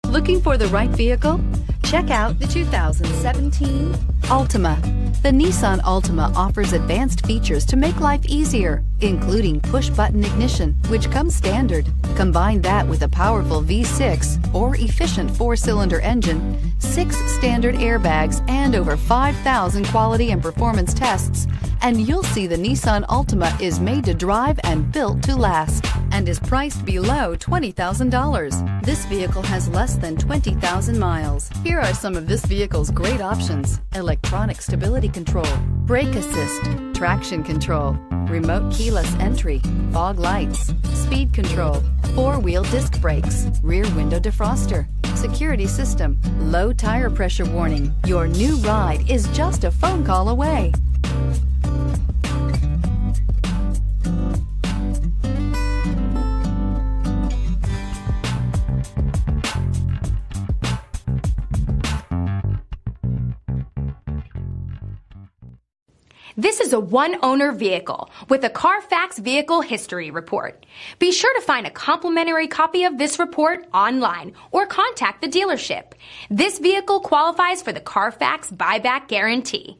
Looking for the right vehicle? Check out the 2017 Altima. The Nissan Altima offers advanced features to make life easier, including push-button ignition, which comes standard. Combine that with a powerful V6 or efficient 4-cylinder engine, 6 standard airbags, and over 5,000 quality and performance tests, and you'll see the Nissan Altima is made to drive and built to last, and is priced below $20,000. This vehicle has less than 20,000 miles. Here are some of this vehicle's great options: electronic stability control, brake assist, traction control, remote keyless entry, fog lights, speed control, 4-wheel disc brakes, rear window defroster, security system, low tire pressure warning. Your new ride is just a phone call away. This is a one-owner vehicle with a Carfax Vehicle History Report. Be sure to find a complimentary copy of this report online or contact the dealership. This vehicle qualifies for the Carfax Buyback Guarantee.